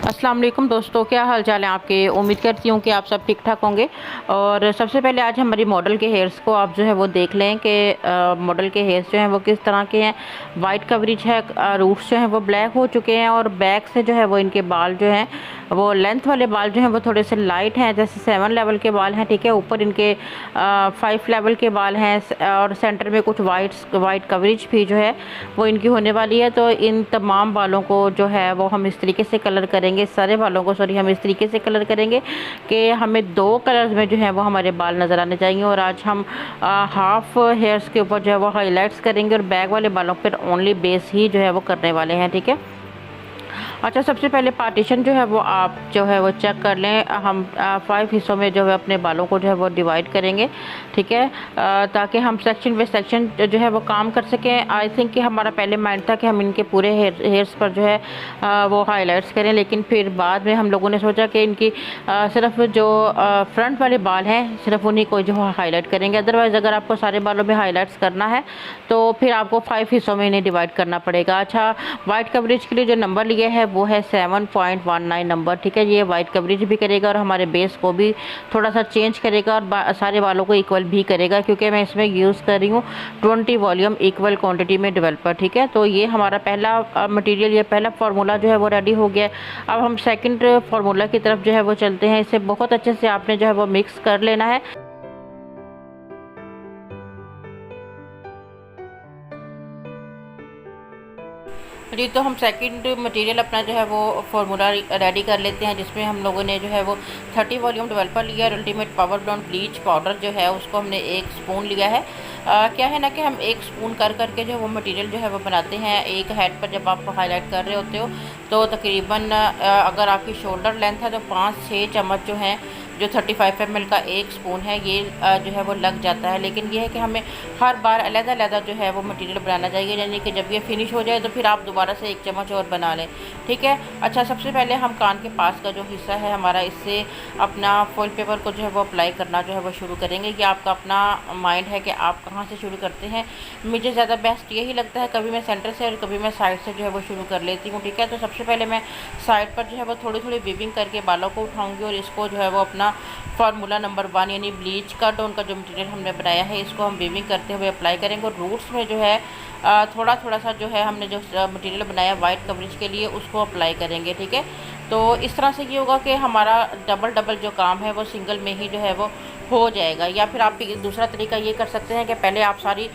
अस्सलाम वालेकुम दोस्तों, क्या हाल चाल है आपके। उम्मीद करती हूँ कि आप सब ठीक ठाक होंगे। और सबसे पहले आज हमारी मॉडल के हेयर्स को आप जो है वो देख लें कि मॉडल के हेयर्स जो हैं वो किस तरह के हैं। वाइट कवरेज है, रूट्स जो हैं वो ब्लैक हो चुके हैं और बैक से जो है वो इनके बाल जो हैं वो लेंथ वाले बाल जो हैं वो थोड़े से लाइट हैं, जैसे 7 लेवल के बाल हैं, ठीक है। ऊपर इनके 5 लेवल के बाल हैं और सेंटर में कुछ वाइट कवरेज भी जो है वो इनकी होने वाली है। तो इन तमाम बालों को जो है वो हम इस तरीके से कलर करेंगे, सारे बालों को सॉरी हम इस तरीके से कलर करेंगे कि हमें 2 कलर्स में जो है वो हमारे बाल नज़र आने चाहिए। और आज हम हाफ हेयर्स के ऊपर जो है वो हाईलाइट्स करेंगे और बैक वाले बालों पर ओनली बेस ही जो है वो करने वाले हैं, ठीक है। अच्छा, सबसे पहले पार्टीशन जो है वो आप जो है वो चेक कर लें। हम 5 हिस्सों में जो है अपने बालों को जो है वो डिवाइड करेंगे, ठीक है, ताकि हम सेक्शन बाय सेक्शन जो है वो काम कर सकें। आई थिंक कि हमारा पहले माइंड था कि हम इनके पूरे हेयर्स पर जो है वो हाईलाइट्स करें, लेकिन फिर बाद में हम लोगों ने सोचा कि इनकी सिर्फ जो फ्रंट वाले बाल हैं सिर्फ उन्हीं को जो हाईलाइट करेंगे। अदरवाइज़ अगर आपको सारे बालों में हाईलाइट्स करना है तो फिर आपको 5 हिस्सों में इन्हें डिवाइड करना पड़ेगा। अच्छा, वाइट कवरेज के लिए जो नंबर लिए है वो है 7.19 नंबर, ठीक है। ये वाइट कवरेज भी करेगा और हमारे बेस को भी थोड़ा सा चेंज करेगा और सारे बालों को इक्वल भी करेगा, क्योंकि मैं इसमें यूज़ कर रही हूँ 20 वॉल्यूम इक्वल क्वांटिटी में डेवलपर, ठीक है। तो ये हमारा पहला मटेरियल, ये पहला फार्मूला जो है वो रेडी हो गया है। अब हम सेकंड फार्मूला की तरफ जो है वो चलते हैं। इसे बहुत अच्छे से आपने जो है वो मिक्स कर लेना है। जी, तो हम सेकंड मटेरियल अपना जो है वो फार्मूला रेडी कर लेते हैं, जिसमें हम लोगों ने जो है वो 30 वॉल्यूम डेवलपर लिया है। Ultimate power blonde bleach powder जो है उसको हमने 1 स्पून लिया है। क्या है ना कि हम 1 स्पून कर करके जो वो मटेरियल जो है वो बनाते हैं। एक हेड पर जब आप हाईलाइट कर रहे होते हो तो तकरीबन अगर आपकी शोल्डर लेंथ है तो 5-6 चम्मच जो हैं, जो 35 ml का 1 स्पून है, ये जो है वो लग जाता है। लेकिन ये है कि हमें हर बार अलग-अलग जो है वो मटेरियल बनाना चाहिए, यानी कि जब ये फिनिश हो जाए तो फिर आप दोबारा से 1 चम्मच और बना लें, ठीक है। अच्छा, सबसे पहले हम कान के पास का जो हिस्सा है हमारा, इससे अपना फॉइल पेपर को जो है वो अप्लाई करना जो है वो शुरू करेंगे। ये आपका अपना माइंड है कि आप कहाँ से शुरू करते हैं। मुझे ज़्यादा बेस्ट यही लगता है, कभी मैं सेंटर से और कभी मैं साइड से जो है वो शुरू कर लेती हूँ, ठीक है। तो सबसे पहले मैं साइड पर जो है वो थोड़ी थोड़ी वीविंग करके बालों को उठाऊँगी और इसको जो है वो अपना फार्मूला नंबर 1 यानी ब्लीच का टोन का जो मटेरियल हमने बनाया है इसको हम वीविंग करते हुए अप्लाई करेंगे। और रूट्स में जो है थोड़ा थोड़ा सा जो है हमने जो मटेरियल बनाया वाइट कवरेज के लिए उसको अप्लाई करेंगे, ठीक है। तो इस तरह से ये होगा कि हमारा डबल डबल जो काम है वो सिंगल में ही जो है वो हो जाएगा। या फिर आप दूसरा तरीका ये कर सकते हैं कि पहले आप सारी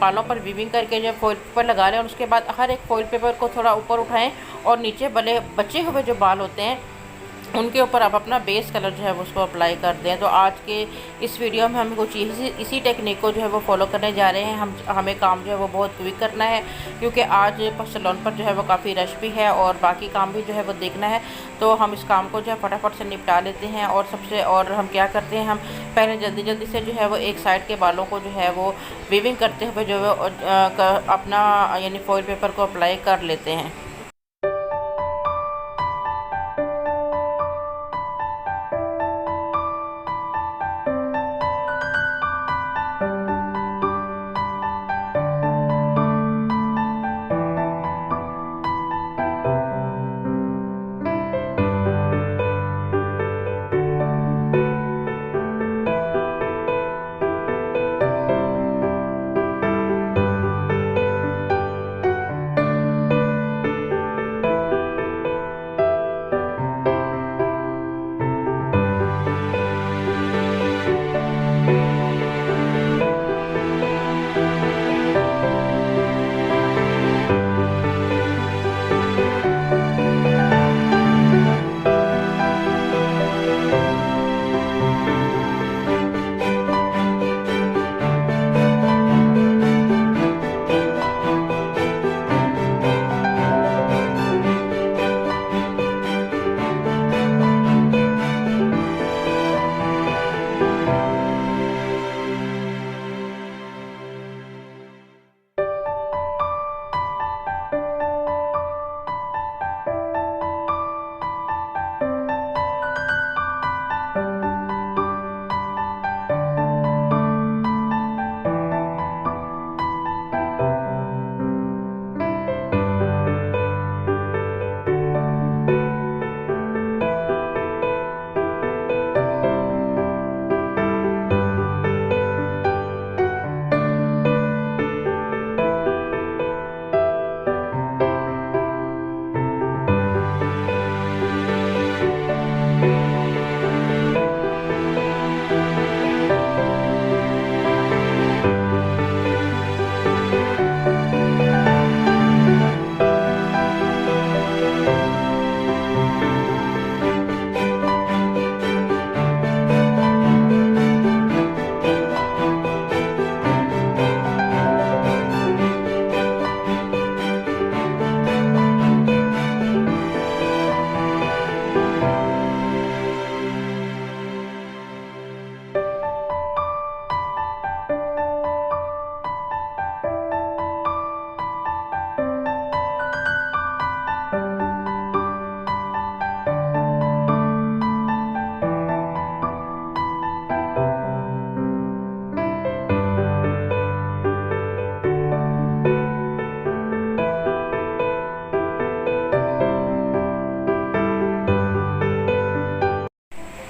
बालों पर वीविंग करके जो फॉइल पेपर लगा लें और उसके बाद हर एक फॉइल पेपर को थोड़ा ऊपर उठाएं और नीचे भले बचे हुए जो बाल होते हैं उनके ऊपर आप अपना बेस कलर जो है वो उसको अप्लाई कर दें। तो आज के इस वीडियो में हम कुछ इसी टेक्निक को जो है वो फॉलो करने जा रहे हैं। हमें काम जो है वो बहुत क्विक करना है, क्योंकि आज सैलून पर जो है वो काफ़ी रश भी है और बाकी काम भी जो है वो देखना है। तो हम इस काम को जो है फटाफट से निपटा लेते हैं। और हम क्या करते हैं, हम पहले जल्दी जल्दी से जो है वो एक साइड के बालों को जो है वो वीविंग करते हुए जो है अपना यानी फॉइल पेपर को अप्लाई कर लेते हैं।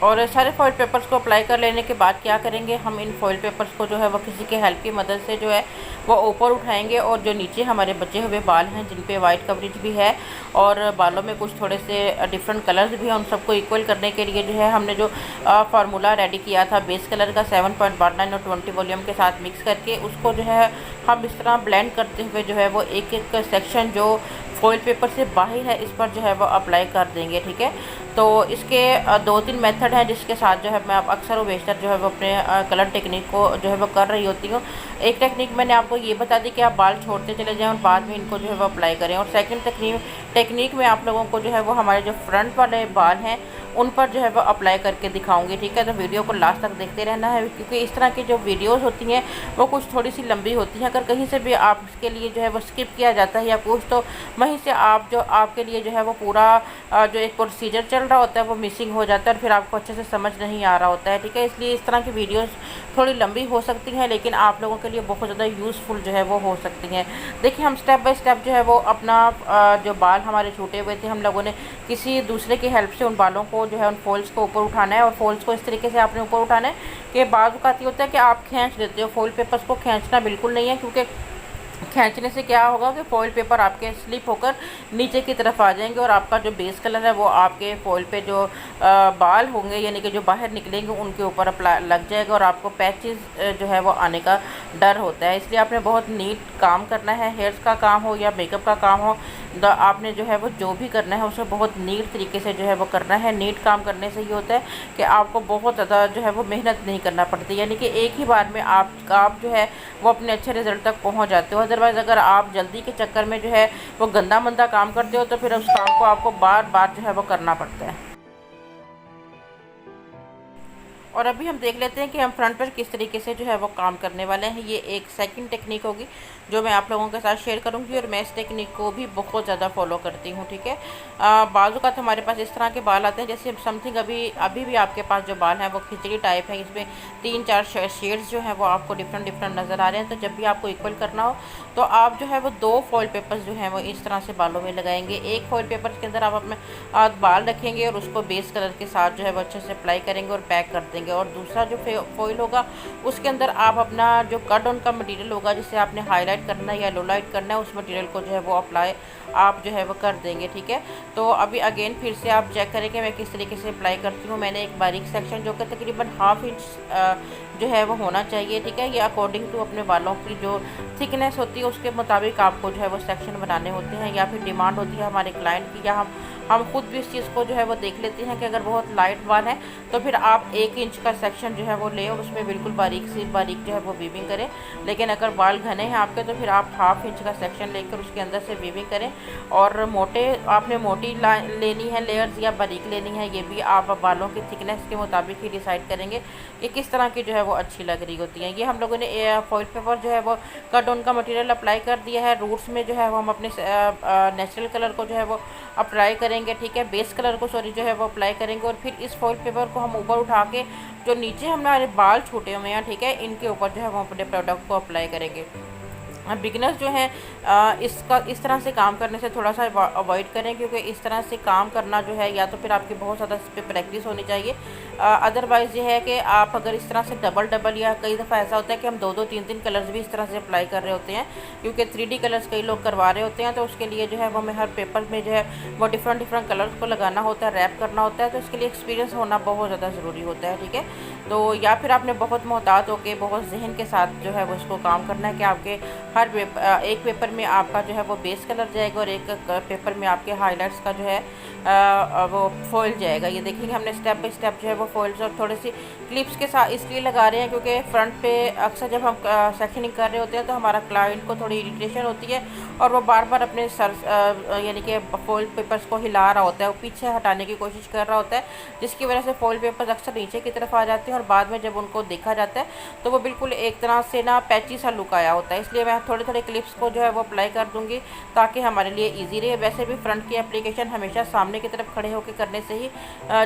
और सारे फॉइल पेपर्स को अप्लाई कर लेने के बाद क्या करेंगे, हम इन फॉइल पेपर्स को जो है वो किसी के हेल्प की मदद से जो है वो ऊपर उठाएंगे और जो नीचे हमारे बचे हुए बाल हैं जिन पे वाइट कवरेज भी है और बालों में कुछ थोड़े से डिफरेंट कलर्स भी हैं, उन सबको इक्वल करने के लिए जो है हमने जो फार्मूला रेडी किया था बेस कलर का 7.19 और 20 वॉल्यूम के साथ मिक्स करके, उसको जो है हम इस तरह ब्लेंड करते हुए जो है वो एक एक सेक्शन जो फॉइल पेपर से बाहर है इस पर जो है वो अप्लाई कर देंगे। ठीक है, तो इसके 2-3 मेथड हैं जिसके साथ जो है मैं अक्सर व बेशतर जो है वो अपने कलर टेक्निक को जो है वो कर रही होती हूँ। एक टेक्निक मैंने आपको ये बता दी कि आप बाल छोड़ते चले जाएं और बाद में इनको जो है वो अप्लाई करें, और सेकंड टेक्निक में आप लोगों को जो है वो हमारे जो फ्रंट वाले बाल हैं उन पर जो है वो अप्लाई करके दिखाऊंगी। ठीक है, तो वीडियो को लास्ट तक देखते रहना है, क्योंकि इस तरह की जो वीडियोस होती हैं वो कुछ थोड़ी सी लंबी होती हैं। अगर कहीं से भी आप इसके लिए जो है वो स्किप किया जाता है या कुछ, तो वहीं से आप जो आपके लिए जो है वो पूरा जो एक प्रोसीजर चल रहा होता है वो मिसिंग हो जाता है और फिर आपको अच्छे से समझ नहीं आ रहा होता है। ठीक है, इसलिए इस तरह की वीडियोज़ थोड़ी लंबी हो सकती हैं लेकिन आप लोगों के लिए बहुत ज़्यादा यूज़फुल जो है वो हो सकती हैं। देखिए, हम स्टेप बाय स्टेप जो है वो अपना जो बाल हमारे छूटे हुए थे हम लोगों ने किसी दूसरे की हेल्प से उन बालों को जो है उन फॉल्स को ऊपर उठाना है, और फॉल्स को इस तरीके से आपने ऊपर उठाना है कि बाद वक़्त ये होता है कि आप खींच देते हो। फॉइल पेपर्स को खींचना बिल्कुल नहीं है, क्योंकि खींचने से क्या होगा कि फॉइल पेपर आपके स्लिप होकर नीचे की तरफ आ जाएंगे और आपका जो बेस कलर है वो आपके फॉइल पे जो बाल होंगे यानी कि जो बाहर निकलेंगे उनके ऊपर अप्लाई लग जाएगा और आपको पैचेस जो है वो आने का डर होता है। इसलिए आपने बहुत नीट काम करना है, हेयर्स का काम हो या मेकअप का काम हो, आपने जो है वो जो भी करना है उसे बहुत नीट तरीके से जो है वो करना है। नीट काम करने से ये होता है कि आपको बहुत ज़्यादा जो है वो मेहनत नहीं करना पड़ती, यानी कि एक ही बार में आप जो है वो अपने अच्छे रिजल्ट तक पहुंच जाते हो। अदरवाइज़ अगर आप जल्दी के चक्कर में जो है वो गंदा मंदा काम करते हो तो फिर उस काम को आपको बार बार जो है वो करना पड़ता है। और अभी हम देख लेते हैं कि हम फ्रंट पर किस तरीके से जो है वो काम करने वाले हैं। ये एक सेकंड टेक्निक होगी जो मैं आप लोगों के साथ शेयर करूंगी और मैं इस टेक्निक को भी बहुत ज़्यादा फॉलो करती हूँ। ठीक है, बाजू का तो हमारे पास इस तरह के बाल आते हैं जैसे समथिंग अभी भी आपके पास जो बाल हैं वो खिचड़ी टाइप है, इसमें 3-4 शेड्स जो हैं वो आपको डिफरेंट नज़र आ रहे हैं। तो जब भी आपको इक्वल करना हो तो आप जो है वो 2 फॉइल पेपर्स जो हैं वो इस तरह से बालों में लगाएंगे। एक फॉइल पेपर के अंदर आप अपने बाल रखेंगे और उसको बेस कलर के साथ जो है वो अच्छे से अप्लाई करेंगे और पैक कर देंगे, और दूसरा जो फॉइल होगा उसके अंदर आप अपना जो कट ऑन का मटेरियल होगा जिसे आपने हाईलाइट करना है या लो लाइट करना है उस मटेरियल को जो है वो अप्लाई आप जो है वो कर देंगे। ठीक है, तो अभी अगेन फिर से आप चेक करें कि मैं किस तरीके से अप्लाई करती हूँ। मैंने एक बारीक सेक्शन जो कि तकरीबन 1/2 इंच जो है वो होना चाहिए। ठीक है, ये अकॉर्डिंग टू अपने बालों की जो थिकनेस होती है उसके मुताबिक आपको जो है वो सेक्शन बनाने होते हैं, या फिर डिमांड होती है हमारे क्लाइंट की, या हम खुद भी इस चीज़ को जो है वो देख लेते हैं कि अगर बहुत लाइट बाल है तो फिर आप 1 इंच का सेक्शन जो है वो लें और उसमें बिल्कुल बारीक जो है वो वीविंग करें। लेकिन अगर बाल घने हैं आपके तो फिर आप 1/2 इंच का सेक्शन लेकर उसके अंदर से वीविंग करें। और आपने मोटी लेनी है लेयर्स या बारीक लेनी है, ये भी आप बालों की थिकनेस के मुताबिक ही डिसाइड करेंगे कि किस तरह की जो है वो अच्छी लग रही होती है। ये हम लोगों ने फॉइल पेपर जो है वो कट ऑन का मटेरियल अप्लाई कर दिया है। रूट्स में जो है वो हम अपने नेचुरल कलर को जो है वो अप्लाई करेंगे। ठीक है, बेस कलर को जो है वो अप्लाई करेंगे और फिर इस फॉइल पेपर को हम ऊपर उठा के जो नीचे हमारे बाल छूटे हुए हैं, ठीक है, इनके ऊपर जो है वो अपने प्रोडक्ट को अप्लाई करेंगे। बिगिनर्स जो हैं इस तरह से काम करने से थोड़ा सा अवॉइड करें, क्योंकि इस तरह से काम करना जो है या तो फिर आपकी बहुत ज़्यादा इस पर प्रैक्टिस होनी चाहिए। अदरवाइज़ ये है कि आप अगर इस तरह से डबल या कई दफ़ा ऐसा होता है कि हम 2-2 3-3 कलर्स भी इस तरह से अप्लाई कर रहे होते हैं, क्योंकि 3D कलर्स कई लोग करवा रहे होते हैं, तो उसके लिए जो है वो हमें हर पेपर में जो है वो डिफरेंट कलर्स को लगाना होता है, रैप करना होता है, तो इसके लिए एक्सपीरियंस होना बहुत ज़्यादा ज़रूरी होता है। ठीक है, तो या फिर आपने बहुत मोहतात होकर बहुत जहन के साथ जो है वो इसको काम करना है कि आपके हर एक पेपर में आपका जो है वो बेस कलर जाएगा और एक पेपर में आपके हाइलाइट्स का जो है वो फॉइल जाएगा। ये देखेंगे हमने स्टेप बाय स्टेप जो है वो फॉइल्स और थोड़े सी क्लिप्स के साथ इसलिए लगा रहे हैं क्योंकि फ्रंट पे अक्सर जब हम सेक्शनिंग कर रहे होते हैं तो हमारा क्लाइंट को थोड़ी इरिटेशन होती है और वो बार बार अपने सर यानी कि फॉइल पेपर्स को हिला रहा होता है, वो पीछे हटाने की कोशिश कर रहा होता है, जिसकी वजह से फॉइल पेपर्स अक्सर नीचे की तरफ आ जाते हैं और बाद में जब उनको देखा जाता है तो वो बिल्कुल एक तरह से ना पैची सा लुक आया होता है। इसलिए मैं थोड़े थोड़े क्लिप्स को जो है वो अप्लाई कर दूँगी ताकि हमारे लिए ईजी रहे। वैसे भी फ्रंट की एप्लीकेशन हमेशा सामने की तरफ खड़े होकर करने से ही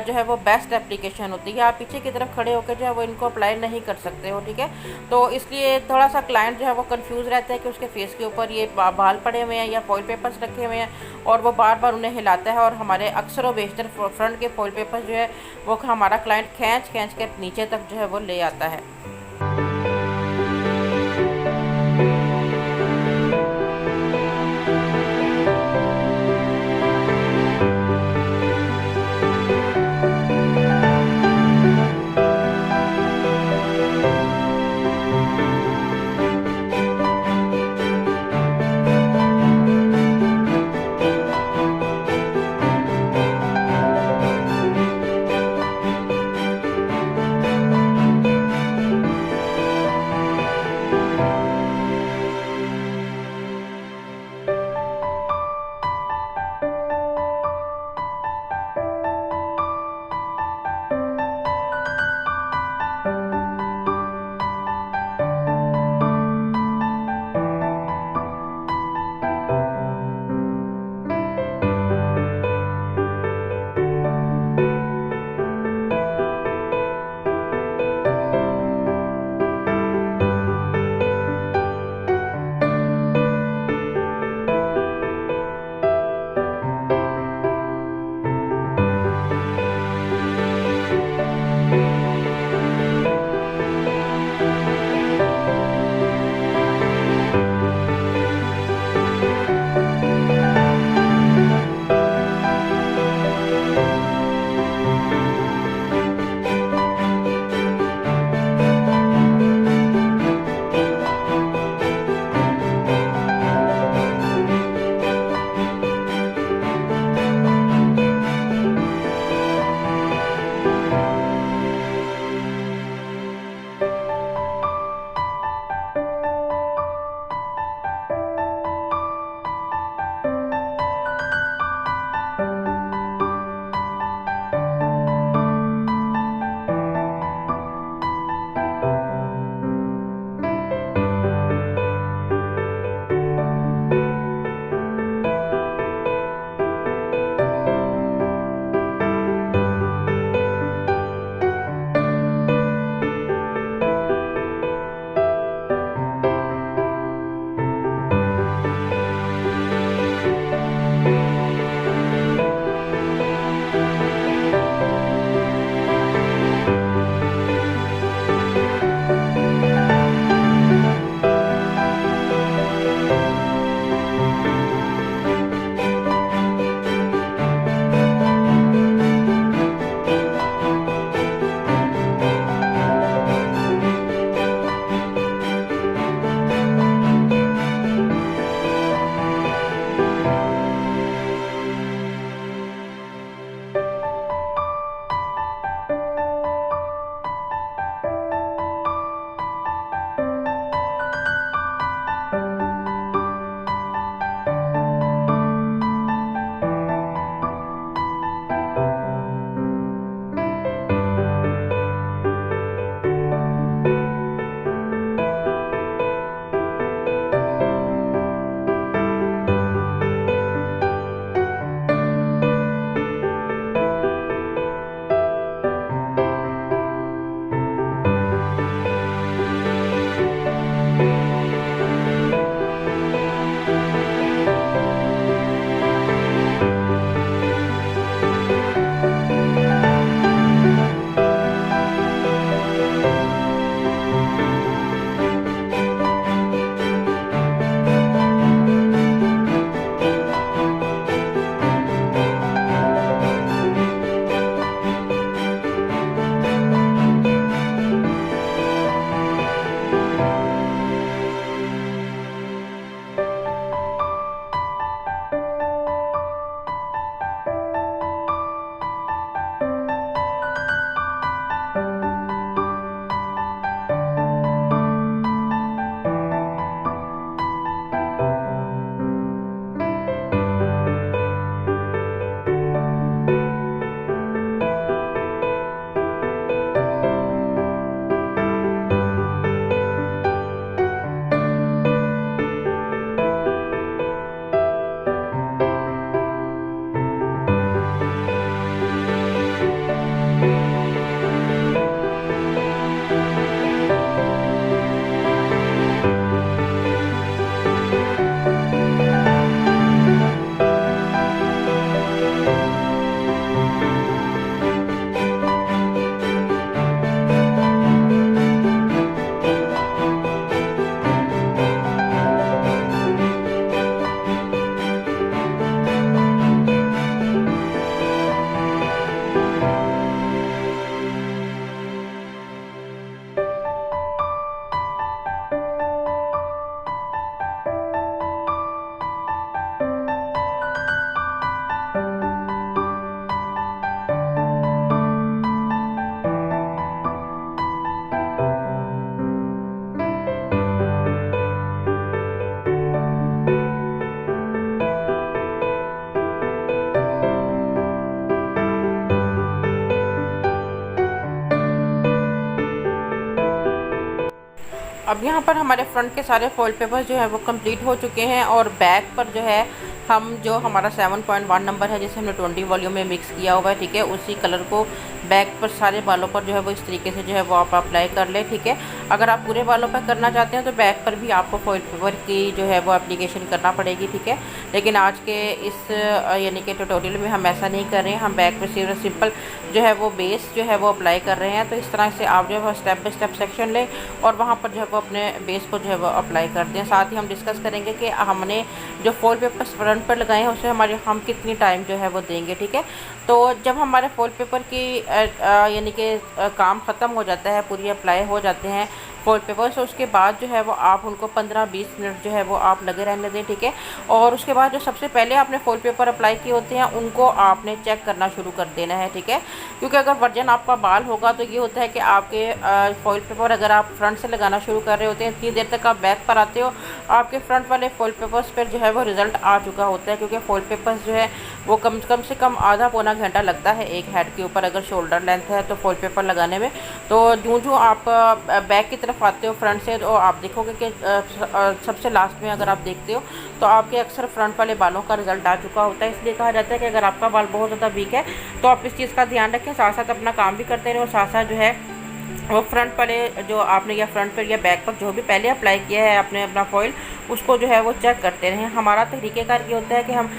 जो है वो बेस्ट एप्लीकेशन होती है। आप पीछे की तरफ खड़े होकर जो है वो इनको अप्लाई नहीं कर सकते हो, ठीक है। तो इसलिए थोड़ा सा क्लाइंट जो है वो कंफ्यूज रहता है कि उसके फेस के ऊपर ये बाल पड़े हुए हैं या फॉइल पेपर्स रखे हुए हैं, और वो बार बार उन्हें हिलाता है और हमारे अक्सर व बेशतर फ्रंट के फॉइल पेपर जो है वो हमारा क्लाइंट खींच खींच कर नीचे तक जो है वो ले आता है। अब यहाँ पर हमारे फ्रंट के सारे फॉइल पेपर्स जो है वो कंप्लीट हो चुके हैं और बैक पर जो है हम जो हमारा 7.1 नंबर है जिसे हमने 20 वॉल्यूम में मिक्स किया हुआ है, ठीक है, उसी कलर को बैक पर सारे बालों पर जो है वो इस तरीके से जो है वो आप अप्लाई कर लें, ठीक है। अगर आप पूरे बालों पर करना चाहते हैं तो बैक पर भी आपको फॉइल पेपर की जो है वो एप्लीकेशन करना पड़ेगी, ठीक है। लेकिन आज के इस यानी कि ट्यूटोरियल में हम ऐसा नहीं कर रहे हैं, हम बैक पर सिर्फ सिंपल जो है वो बेस जो है वो अप्लाई कर रहे हैं। तो इस तरह से आप जो है वो स्टेप बाय स्टेप सेक्शन लें और वहाँ पर जो है वो अपने बेस को जो है वो अप्लाई कर दें। साथ ही हम डिस्कस करेंगे कि हमने जो फॉइल पेपर फ्रंट पर लगाए हैं उसे हम कितनी टाइम जो है वो देंगे, ठीक है। तो जब हमारे फॉइल पेपर की यानी कि काम ख़त्म हो जाता है, पूरी अप्लाई हो जाते हैं फॉइल पेपर से, उसके बाद जो है वो आप उनको 15-20 मिनट जो है वो आप लगे रहने दें, ठीक है। और उसके बाद जो सबसे पहले आपने फॉइल पेपर अप्लाई किए होते हैं उनको आपने चेक करना शुरू कर देना है, ठीक है। क्योंकि अगर वर्जन आपका बाल होगा तो ये होता है कि आपके फॉइल पेपर अगर आप फ्रंट से लगाना शुरू कर रहे होते हैं, इतनी देर तक आप बैक पर आते हो, आपके फ्रंट वाले फॉइल पेपर्स पर जो है वो रिज़ल्ट आ चुका होता है। क्योंकि फॉइल पेपर्स जो है वो कम से कम आधा पौना घंटा लगता है एक हेड के ऊपर, अगर शोल्डर लेंथ है तो फॉइल पेपर लगाने में। तो जो आप बैक की तरफ आते हो फ्रंट से, तो आप देखोगे कि सबसे लास्ट में अगर आप देखते हो तो आपके अक्सर फ्रंट वाले बालों का रिजल्ट आ चुका होता है। इसलिए कहा जाता है कि अगर आपका बाल बहुत ज़्यादा वीक है तो आप इस चीज़ का ध्यान रखें, साथ साथ अपना काम भी करते रहें और साथ साथ जो है वो फ्रंट वाले जो आपने या फ्रंट पर या बैक पर जो भी पहले अप्लाई किया है आपने अपना फॉइल, उसको जो है वो चेक करते रहें। हमारा तरीक़ेकार ये होता है कि हम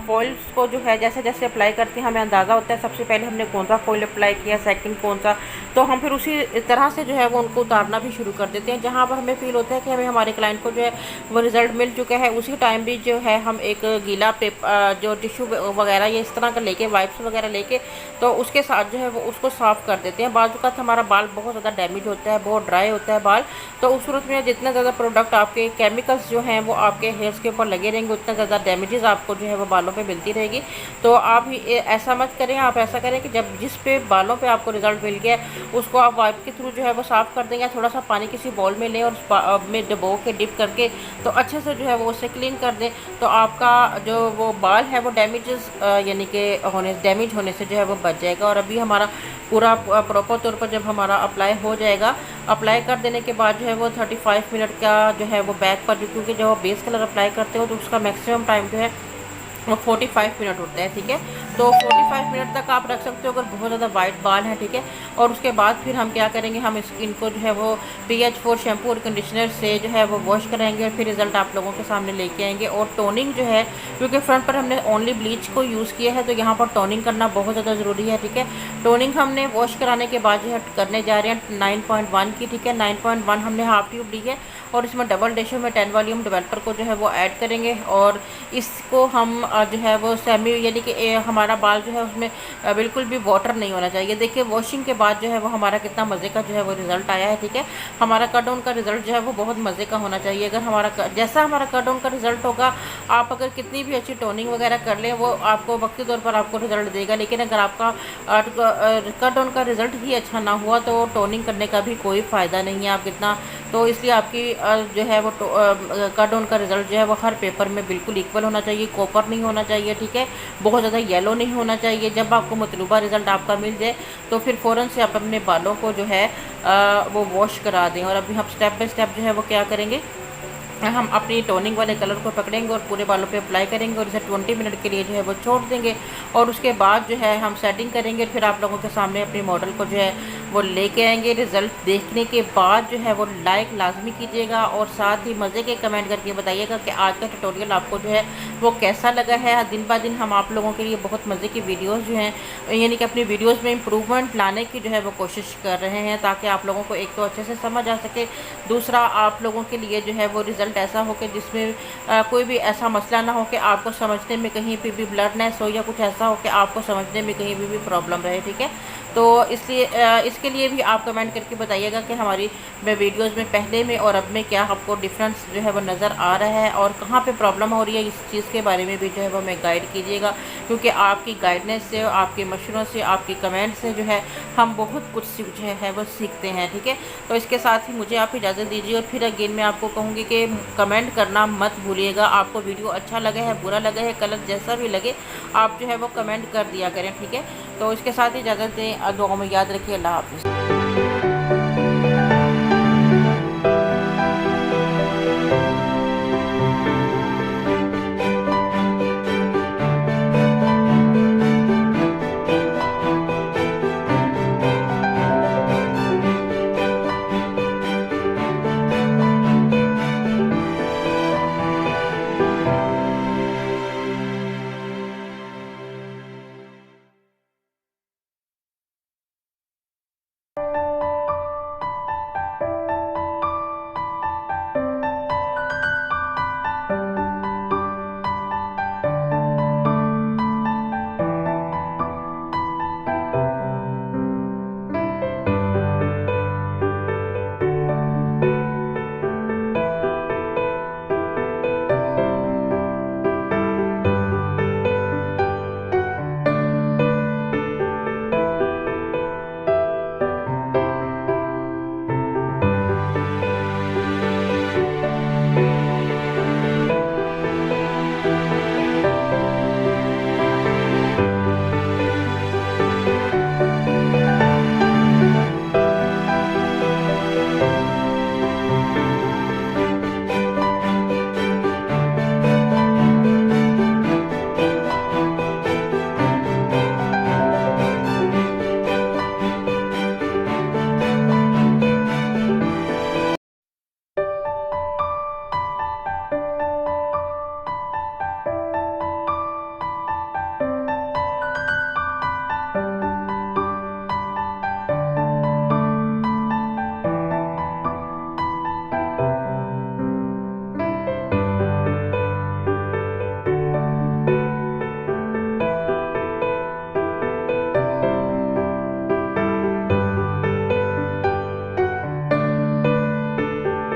फॉइल्स को जो है जैसे जैसे अप्लाई करते हैं हमें अंदाज़ा होता है सबसे पहले हमने कौन सा फॉइल अप्लाई किया, सेकंड कौन सा, तो हम फिर उसी तरह से जो है वो उनको उतारना भी शुरू कर देते हैं। जहाँ पर हमें फील होता है कि हमें हमारे क्लाइंट को जो है वो रिज़ल्ट मिल चुका है, उसी टाइम भी जो है हम एक गीला पेपर जो टिश्यू वगैरह या इस तरह का लेके वाइप्स वगैरह लेके तो उसके साथ जो है वो उसको साफ़ कर देते हैं। बाज़ वक़्त हमारा बाल बहुत ज़्यादा डैमेज होता है, बहुत ड्राई होता है बाल, तो उस सूरत में जितना ज़्यादा प्रोडक्ट आपके केमिकल्स जो हैं वो आपके हेयर्स के ऊपर लगे रहेंगे उतना ज़्यादा डैमेजेस आपको जो है वो बालों पे मिलती रहेगी। तो आप ऐसा मत करें, आप ऐसा करें कि जब जिस पे बालों पे आपको रिज़ल्ट मिल गया उसको आप वाइप के थ्रू जो है वो साफ़ कर देंगे, थोड़ा सा पानी किसी बॉल में लें और उस में डबो के डिप करके तो अच्छे से जो है वो उसे क्लीन कर दें, तो आपका जो वो बाल है वो डैमेजेस यानी कि डैमेज होने से जो है वो बच जाएगा। और अभी हमारा पूरा प्रॉपर तौर पर जब हमारा अप्लाई हो जाएगा, अप्लाई कर देने के बाद जो है वो 35 मिनट का जो है वो बैक पर, क्योंकि जब आप बेस कलर अप्लाई करते हो तो उसका मैक्सिमम टाइम जो है वो 45 मिनट होता है, ठीक है। तो 45 मिनट तक आप रख सकते हो अगर बहुत ज़्यादा वाइट बाल है, ठीक है। और उसके बाद फिर हम क्या करेंगे, हम इनको जो है वो PH4 शैम्पू और कंडीशनर से जो है वो वॉश कराएंगे और फिर रिज़ल्ट आप लोगों के सामने लेके आएंगे। और टोनिंग जो है, क्योंकि फ्रंट पर हमने ओनली ब्लीच को यूज़ किया है तो यहाँ पर टोनिंग करना बहुत ज़्यादा ज़रूरी है, ठीक है। टोनिंग हमने वॉश कराने के बाद जो है करने जा रहे हैं 9.1 की, ठीक है। 9.1 हमने हाफ ट्यूब ली है और इसमें डबल रेशो में 10 वॉल्यूम डेवलपर को जो है वो ऐड करेंगे और इसको हम जो है वो सेमी यानी कि हमारा बाल जो है उसमें बिल्कुल भी वाटर नहीं होना चाहिए। देखिए वॉशिंग के बाद जो है वो हमारा कितना मज़े का जो है वो रिज़ल्ट आया है, ठीक है। हमारा कट डाउन का रिज़ल्ट जो है वो बहुत मज़े का होना चाहिए। अगर हमारा जैसा हमारा कट डाउन का रिज़ल्ट होगा, आप अगर कितनी भी अच्छी टोनिंग वगैरह कर लें वो आपको वक्ती तौर पर आपको रिज़ल्ट देगा, लेकिन अगर आपका कट डाउन का रिज़ल्ट ही अच्छा ना हुआ तो टोनिंग करने का भी कोई फ़ायदा नहीं है आप कितना। तो इसलिए आपकी जो है वो कट डाउन का रिज़ल्ट जो है वो हर पेपर में बिल्कुल इक्वल होना चाहिए, कॉपर नहीं होना चाहिए, ठीक है। बहुत ज़्यादा येलो नहीं होना चाहिए। जब आपको मतलूबा रिज़ल्ट आपका मिल जाए तो फिर फ़ौरन से आप अपने बालों को जो है वो वॉश करा दें। और अभी हम स्टेप बाय स्टेप जो है वो क्या करेंगे, हम अपनी टोनिंग वाले कलर को पकड़ेंगे और पूरे बालों पे अप्लाई करेंगे और इसे 20 मिनट के लिए जो है वो छोड़ देंगे। और उसके बाद जो है हम सेटिंग करेंगे, फिर आप लोगों के सामने अपनी मॉडल को जो है वो लेके आएंगे। रिज़ल्ट देखने के बाद जो है वो लाइक लाजमी कीजिएगा और साथ ही मज़े के कमेंट करके बताइएगा कि आज का ट्यूटोरियल आपको जो है वो कैसा लगा है। दिन ब दिन हम आप लोगों के लिए बहुत मज़े की वीडियोज़ जो हैं यानी कि अपनी वीडियोज़ में इम्प्रूवमेंट लाने की जो है वो कोशिश कर रहे हैं, ताकि आप लोगों को एक तो अच्छे से समझ आ सके, दूसरा आप लोगों के लिए जो है वो रिज़ल्ट ऐसा हो कि जिसमें कोई भी ऐसा मसला ना हो कि आपको समझने में कहीं पे भी ब्लरनेस हो या कुछ ऐसा हो कि आपको समझने में कहीं भी प्रॉब्लम रहे। ठीक है, तो इसलिए इसके लिए भी आप कमेंट करके बताइएगा कि हमारी वीडियोज़ में पहले में और अब में क्या आपको डिफरेंस जो है वो नज़र आ रहा है और कहाँ पे प्रॉब्लम हो रही है। इस चीज़ के बारे में भी जो है वो हमें गाइड कीजिएगा, क्योंकि आपकी गाइडनेस से, आपके मशवरों से, आपके कमेंट से जो है हम बहुत कुछ जो है वो सीखते हैं। ठीक है, तो इसके साथ ही मुझे आप इजाज़त दीजिए और फिर अगेन मैं आपको कहूँगी कि कमेंट करना मत भूलिएगा। आपको वीडियो अच्छा लगा है, बुरा लगा है, कलर जैसा भी लगे आप जो है वो कमेंट कर दिया करें। ठीक है, तो इसके साथ ही इजाज़त दें, दुआ में याद रखिए। अल्लाह हाफ़िज़।